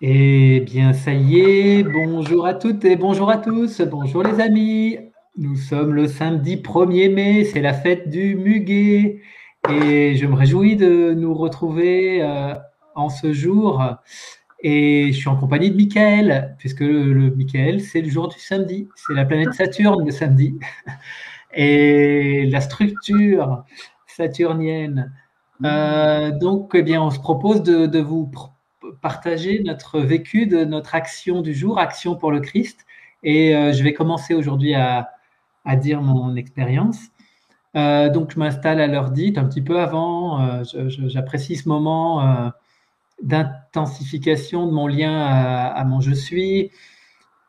Eh bien, ça y est, bonjour à toutes et bonjour à tous, bonjour les amis. Nous sommes le samedi 1er mai, c'est la fête du muguet et je me réjouis de nous retrouver en ce jour. Et je suis en compagnie de Michael, puisque le Michael, c'est le jour du samedi, c'est la planète Saturne le samedi. Et la structure saturnienne. Donc, eh bien, on se propose de vous partager notre vécu de notre action du jour, Action pour le Christ. Et je vais commencer aujourd'hui à dire mon expérience. Donc, je m'installe à l'heure dite, un petit peu avant. J'apprécie ce moment d'intensification de mon lien à mon je suis.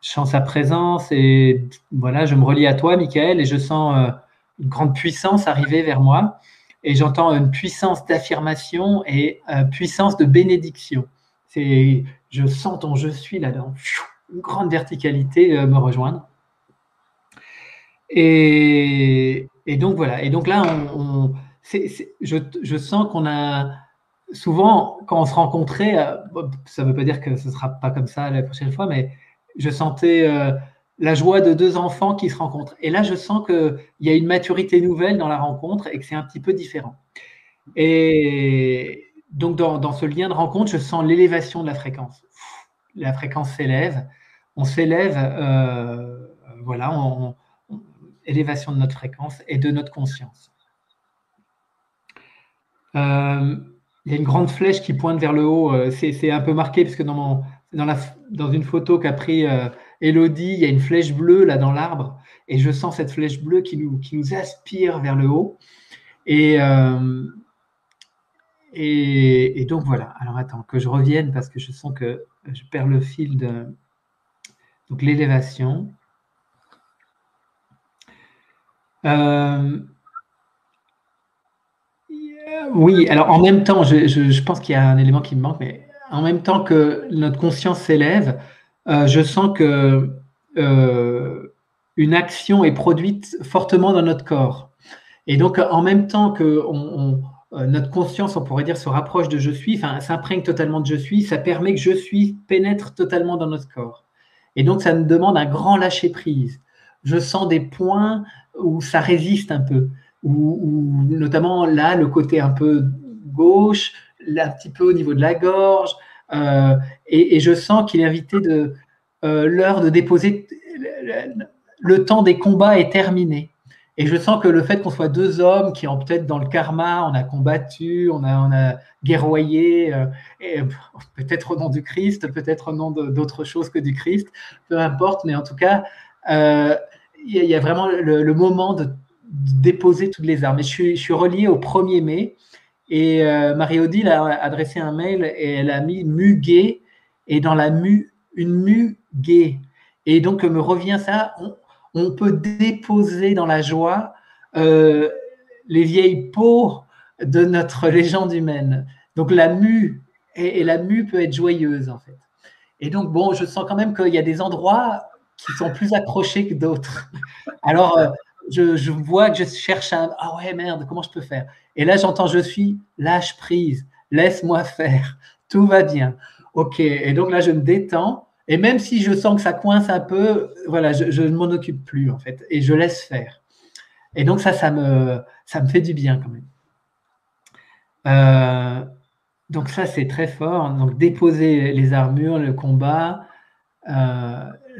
Je sens sa présence et voilà, je me relie à toi, Michael, et je sens une grande puissance arriver vers moi. Et j'entends une puissance d'affirmation et puissance de bénédiction. Je sens ton je suis là-dedans, une grande verticalité me rejoindre. Et donc voilà. Et donc là, je sens qu'on a souvent, quand on se rencontrait, ça ne veut pas dire que ce ne sera pas comme ça la prochaine fois, mais je sentais la joie de deux enfants qui se rencontrent. Et là, je sens qu'il y a une maturité nouvelle dans la rencontre et que c'est un petit peu différent. Et donc, dans ce lien de rencontre, je sens l'élévation de la fréquence. La fréquence s'élève, on s'élève, voilà, élévation de notre fréquence et de notre conscience. Il y a une grande flèche qui pointe vers le haut. C'est un peu marqué parce que dans une photo qu'a pris Elodie, il y a une flèche bleue là dans l'arbre et je sens cette flèche bleue qui nous aspire vers le haut. Et donc voilà. Alors attends que je revienne parce que je sens que je perds le fil de donc l'élévation. Oui, alors en même temps, je pense qu'il y a un élément qui me manque, mais en même temps que notre conscience s'élève, je sens que une action est produite fortement dans notre corps. Et donc, en même temps que notre conscience, on pourrait dire, se rapproche de je suis, enfin, s'imprègne totalement de je suis, ça permet que je suis pénètre totalement dans notre corps. Et donc, ça nous demande un grand lâcher-prise. Je sens des points où ça résiste un peu, où notamment là, le côté un peu gauche, là, un petit peu au niveau de la gorge, et je sens qu'il est invité l'heure de déposer, le temps des combats est terminé. Et je sens que le fait qu'on soit deux hommes qui ont peut-être dans le karma, on a combattu, on a guerroyé, et peut-être au nom du Christ, peut-être au nom d'autre chose que du Christ, peu importe, mais en tout cas, il y a vraiment le moment de déposer toutes les armes. Et je suis relié au 1er mai, et Marie-Odile a adressé un mail et elle a mis muguet, et dans la une muguet. Et donc me revient ça, on peut déposer dans la joie les vieilles peaux de notre légende humaine. Donc la mue, et la mue peut être joyeuse en fait. Et donc bon, je sens quand même qu'il y a des endroits qui sont plus accrochés que d'autres. Alors je vois que je cherche ah ouais merde, comment je peux faire? Et là j'entends je suis, lâche prise, laisse-moi faire, tout va bien. Ok, et donc là je me détends. Et même si je sens que ça coince un peu, voilà, je ne m'en occupe plus en fait, et je laisse faire. Et donc ça me fait du bien quand même. Donc ça c'est très fort. Donc déposer les armures, le combat,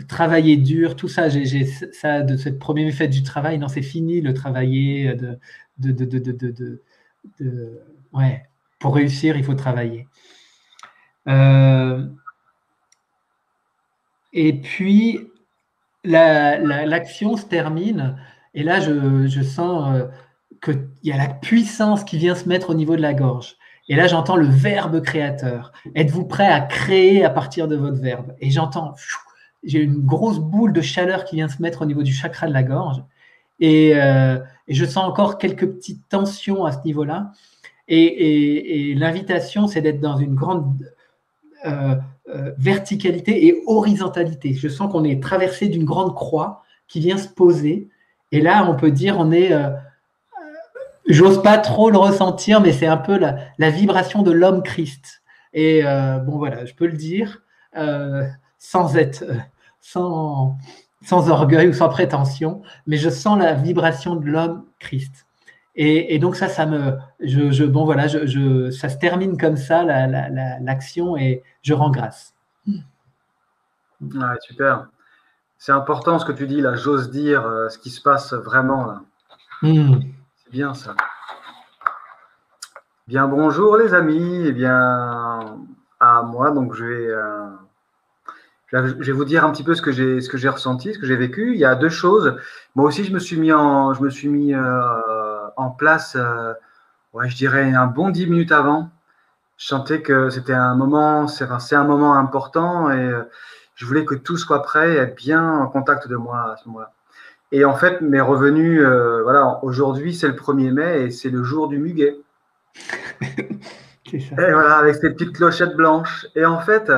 travailler dur, tout ça. J'ai ça de cette première fête du travail. Non, c'est fini le travailler ouais. Pour réussir, il faut travailler. Et puis, l'action se termine, et là, je sens qu'il y a la puissance qui vient se mettre au niveau de la gorge. Et là, j'entends le verbe créateur. Êtes-vous prêt à créer à partir de votre verbe? Et j'entends, j'ai une grosse boule de chaleur qui vient se mettre au niveau du chakra de la gorge. Et je sens encore quelques petites tensions à ce niveau-là. Et l'invitation, c'est d'être dans une grande verticalité et horizontalité. Je sens qu'on est traversé d'une grande croix qui vient se poser. Et là, on peut dire, on est, j'ose pas trop le ressentir, mais c'est un peu la vibration de l'homme Christ. Et bon, voilà, je peux le dire. sans être, sans, sans orgueil ou sans prétention, mais je sens la vibration de l'homme Christ. Et donc ça bon voilà, ça se termine comme ça l'action et je rends grâce. Ouais, super. C'est important ce que tu dis là, j'ose dire ce qui se passe vraiment là. C'est bien ça. Bien, bonjour les amis. Eh bien, à moi, donc je vais vous dire un petit peu ce que j'ai ressenti, ce que j'ai vécu. Il y a deux choses. Moi aussi, je me suis mis en place, ouais, je dirais un bon 10 minutes avant. Je sentais que c'était un moment, c'est un moment important et je voulais que tout soit prêt et être bien en contact de moi à ce moment-là. Et en fait, m'est revenu, voilà, aujourd'hui c'est le 1er mai et c'est le jour du muguet. C'est ça. Et voilà, avec ces petites clochettes blanches. Et en fait,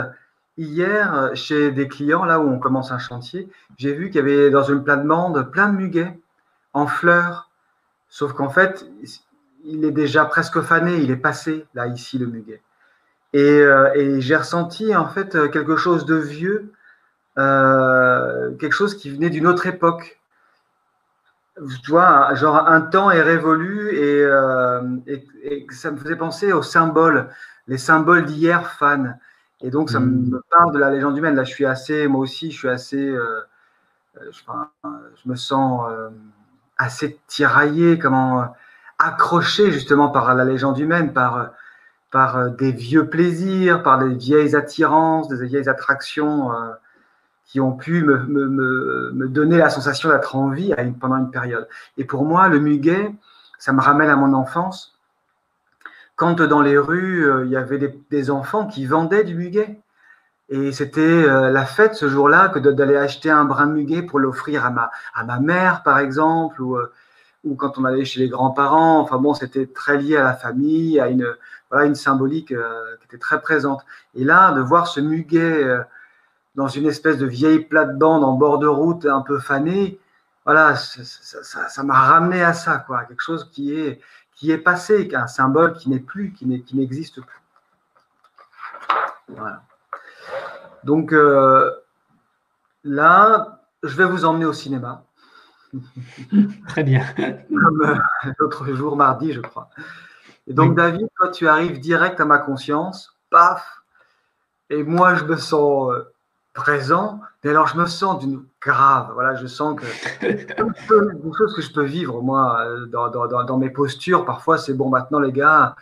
hier, chez des clients, là où on commence un chantier, j'ai vu qu'il y avait dans une plate-bande plein de muguets en fleurs. Sauf qu'en fait, il est déjà presque fané, il est passé, là, ici, le muguet. Et j'ai ressenti, en fait, quelque chose de vieux, quelque chose qui venait d'une autre époque. Tu vois, genre un temps est révolu et ça me faisait penser aux symboles, les symboles d'hier fan. Et donc, ça me parle de la légende humaine. Là, moi aussi, je suis assez, je me sens assez tiraillé, accroché justement par la légende humaine, par des vieux plaisirs, par des vieilles attirances, des vieilles attractions qui ont pu me donner la sensation d'être en vie pendant une période. Et pour moi, le muguet, ça me ramène à mon enfance, quand dans les rues, il y avait des enfants qui vendaient du muguet. Et c'était la fête ce jour-là que d'aller acheter un brin de muguet pour l'offrir à ma mère, par exemple, ou quand on allait chez les grands-parents. Enfin bon, c'était très lié à la famille, à une symbolique qui était très présente. Et là, de voir ce muguet dans une espèce de vieille plate-bande en bord de route un peu fanée, voilà, ça m'a ramené à ça, quoi, quelque chose qui est passé, un symbole qui n'est plus, qui n'existe plus. Voilà. Donc là, je vais vous emmener au cinéma. Très bien. Comme l'autre jour, mardi, je crois. Et donc, oui. David, toi, tu arrives direct à ma conscience, paf, et moi, je me sens présent, mais alors je me sens d'une grave. Voilà, je sens que une chose que je peux vivre, moi, dans mes postures, parfois, c'est bon, maintenant, les gars,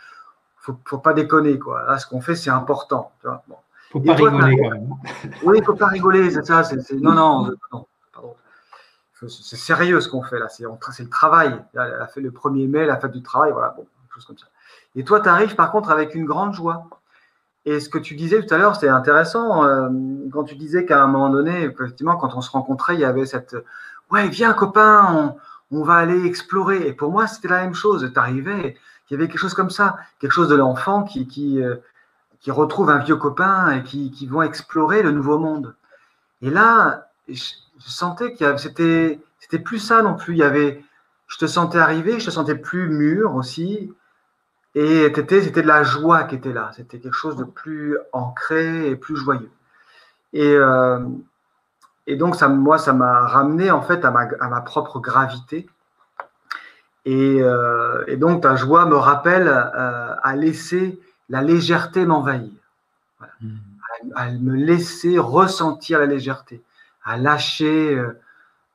faut pas déconner, quoi. Là, ce qu'on fait, c'est important. Tu vois, bon. Faut pas rigoler quand même. Oui, il faut pas rigoler, c'est ça. Non, pardon. C'est sérieux ce qu'on fait là, c'est le travail. Là, le 1er mai, la fête du travail, voilà, bon, quelque chose comme ça. Et toi, tu arrives par contre avec une grande joie. Et ce que tu disais tout à l'heure, c'est intéressant, quand tu disais qu'à un moment donné, effectivement, quand on se rencontrait, il y avait cette « Ouais, viens copain, on va aller explorer ». Et pour moi, c'était la même chose. Tu arrivais, il y avait quelque chose comme ça, quelque chose de l'enfant qui retrouve un vieux copain et qui vont explorer le nouveau monde. Et là, je sentais que c'était plus ça non plus. Je te sentais arriver, je te sentais plus mûr aussi. Et c'était de la joie qui était là. C'était quelque chose de plus ancré et plus joyeux. Et donc, moi, ça m'a ramené en fait à ma propre gravité. Et donc, ta joie me rappelle à laisser la légèreté m'envahir. Voilà. À me laisser ressentir la légèreté, à lâcher,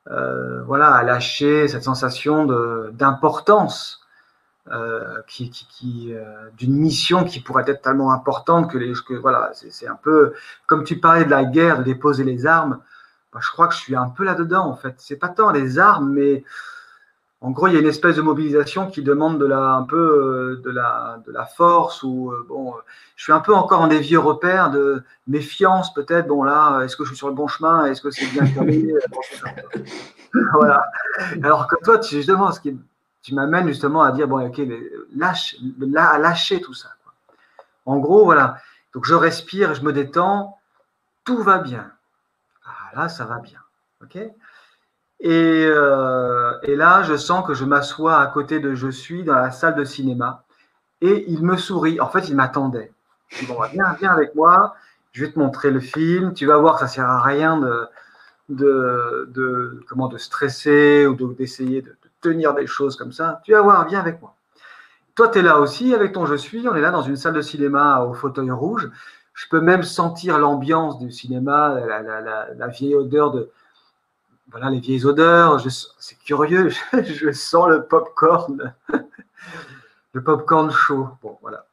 à lâcher cette sensation d'importance d'une mission qui pourrait être tellement importante que voilà, c'est un peu comme tu parlais de la guerre, de déposer les armes. Bah, je crois que je suis un peu là-dedans en fait. C'est pas tant les armes, mais en gros, il y a une espèce de mobilisation qui demande un peu de la force ou bon, je suis un peu encore en des vieux repères de méfiance peut-être. Bon là, est-ce que je suis sur le bon chemin? Est-ce que c'est bien terminé? Voilà. Alors que toi, justement, tu m'amènes justement à dire bon, ok, à lâcher tout ça. Quoi. En gros, voilà. Donc je respire, je me détends, tout va bien. Ah, là, ça va bien. Ok. Et là, je sens que je m'assois à côté de Je suis dans la salle de cinéma et il me sourit. En fait, il m'attendait. Il dit, bon, viens avec moi. je vais te montrer le film, tu vas voir que ça ne sert à rien de stresser ou d'essayer de tenir des choses comme ça. Tu vas voir, viens avec moi. Toi, tu es là aussi avec ton je suis, on est là dans une salle de cinéma au fauteuil rouge. Je peux même sentir l'ambiance du cinéma, la vieille odeur de… Voilà, les vieilles odeurs, c'est curieux, je sens le popcorn chaud. Bon, voilà.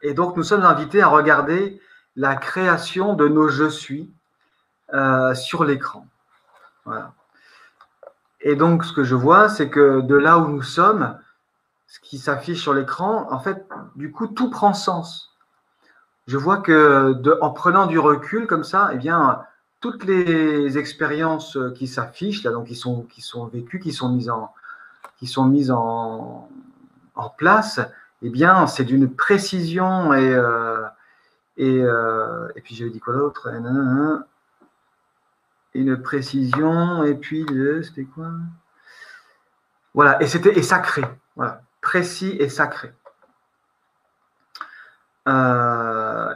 Et donc, nous sommes invités à regarder la création de nos je suis sur l'écran. Voilà. Et donc, ce que je vois, c'est que de là où nous sommes, ce qui s'affiche sur l'écran, en fait, du coup, tout prend sens. Je vois que en prenant du recul comme ça, eh bien, toutes les expériences qui s'affichent, là, donc qui sont vécues, qui sont mises en place, eh bien, c'est d'une précision et puis j'avais dit quoi d'autre? Une précision et puis c'était quoi? Voilà, et sacré. Voilà, précis et sacré.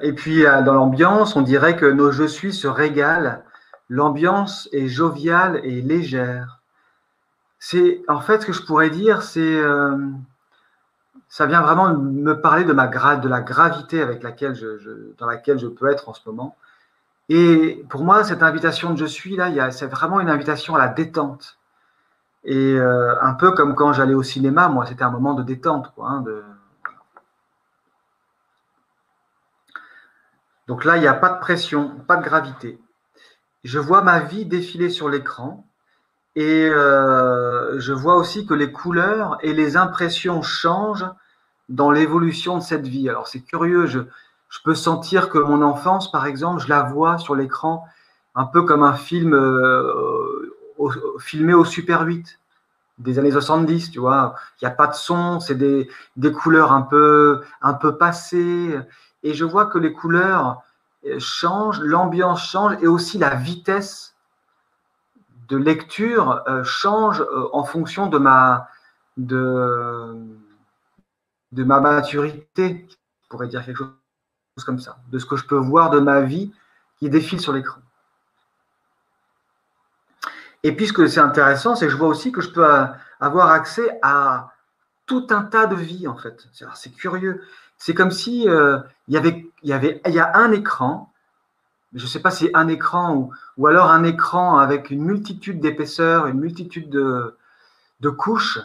Et puis dans l'ambiance, on dirait que nos je suis se régalent. L'ambiance est joviale et légère. C'est en fait ce que je pourrais dire, c'est ça vient vraiment me parler de la gravité avec dans laquelle je peux être en ce moment. Et pour moi, cette invitation de je suis là, c'est vraiment une invitation à la détente. Et un peu comme quand j'allais au cinéma, moi, c'était un moment de détente, quoi. Donc là, il n'y a pas de pression, pas de gravité. Je vois ma vie défiler sur l'écran et je vois aussi que les couleurs et les impressions changent dans l'évolution de cette vie. Alors c'est curieux, je peux sentir que mon enfance, par exemple, je la vois sur l'écran un peu comme un film filmé au Super 8 des années 70, tu vois. Il n'y a pas de son, c'est des couleurs un peu passées. Et je vois que les couleurs changent, l'ambiance change et aussi la vitesse de lecture change en fonction de ma maturité, je pourrais dire quelque chose comme ça, de ce que je peux voir de ma vie qui défile sur l'écran. Et puis ce que c'est intéressant, c'est que je vois aussi que je peux avoir accès à tout un tas de vies en fait. C'est curieux. C'est comme si il y a un écran, je ne sais pas si c'est un écran ou alors un écran avec une multitude d'épaisseurs, une multitude de couches.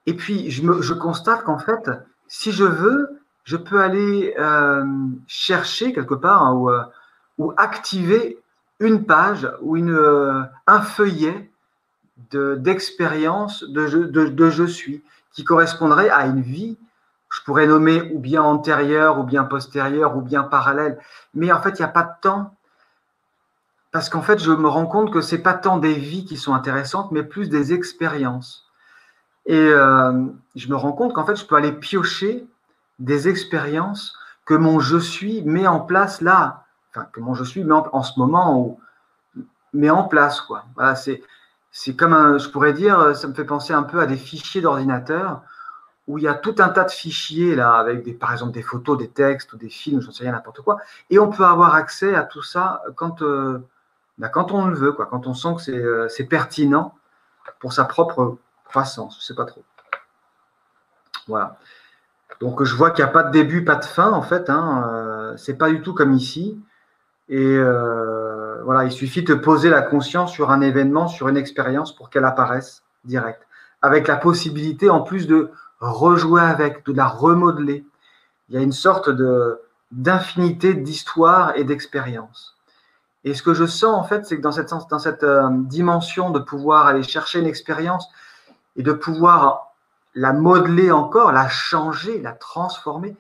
Et puis je constate qu'en fait, si je veux, je peux aller chercher quelque part ou activer une page ou un feuillet d'expérience de je suis qui correspondrait à une vie. Je pourrais nommer ou bien antérieure, ou bien postérieure, ou bien parallèle. Mais en fait, il n'y a pas de temps. Parce qu'en fait, je me rends compte que ce n'est pas tant des vies qui sont intéressantes, mais plus des expériences. Et je me rends compte qu'en fait, je peux aller piocher des expériences que mon je suis met en place là. Enfin, que mon je suis met en ce moment met en place, quoi. Voilà, c'est comme je pourrais dire, ça me fait penser un peu à des fichiers d'ordinateur où il y a tout un tas de fichiers là, avec par exemple des photos, des textes ou des films, j'en sais rien, n'importe quoi. Et on peut avoir accès à tout ça quand on le veut, quoi, quand on sent que c'est pertinent pour sa propre croissance, je ne sais pas trop. Voilà. Donc je vois qu'il n'y a pas de début, pas de fin en fait. C'est pas du tout comme ici. Et voilà, il suffit de poser la conscience sur un événement, sur une expérience pour qu'elle apparaisse direct, avec la possibilité en plus de rejouer avec, de la remodeler. Il y a une sorte d'infinité d'histoires et d'expériences. Et ce que je sens en fait, c'est que dans cette dimension de pouvoir aller chercher une expérience et de pouvoir la modeler encore, la changer, la transformer,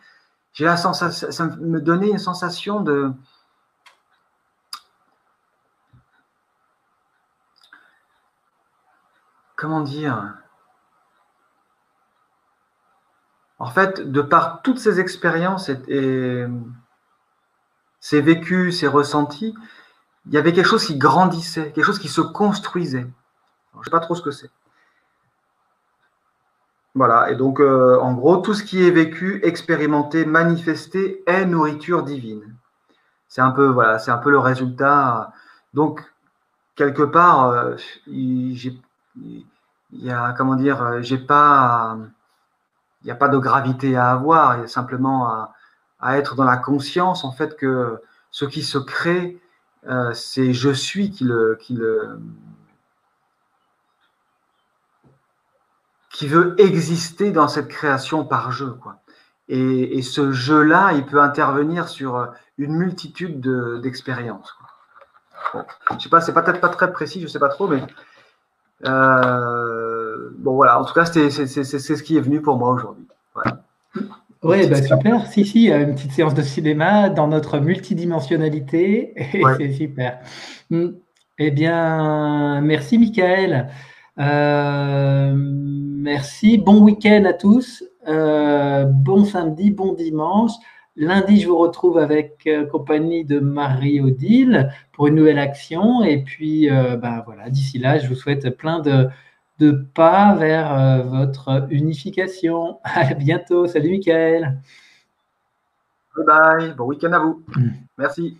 j'ai la sensation, ça me donnait une sensation de comment dire? En fait, de par toutes ces expériences et ces vécus, ces ressentis, il y avait quelque chose qui grandissait, quelque chose qui se construisait. Alors, je ne sais pas trop ce que c'est. Voilà, et donc en gros, tout ce qui est vécu, expérimenté, manifesté est nourriture divine. C'est un peu, voilà, c'est un peu le résultat. Donc, quelque part, il y a, comment dire, il n'y a pas de gravité à avoir, il y a simplement à être dans la conscience, en fait, que ce qui se crée, c'est je suis qui veut exister dans cette création par jeu, quoi. Et ce jeu-là, il peut intervenir sur une multitude d'expériences. Bon, je sais pas, c'est peut-être pas très précis, je sais pas trop, mais bon voilà. En tout cas, c'est ce qui est venu pour moi aujourd'hui. Voilà. Oui, bah super. Si, si, une petite séance de cinéma dans notre multidimensionnalité, et Ouais. c'est super. Eh bien, merci Michael. Merci. Bon week-end à tous. Bon samedi, bon dimanche. Lundi, je vous retrouve avec compagnie de Marie-Odile pour une nouvelle action. Et puis, bah, voilà, d'ici là, je vous souhaite plein de pas vers votre unification. À bientôt. Salut, Michael. Bye bye. Bon week-end à vous. Merci.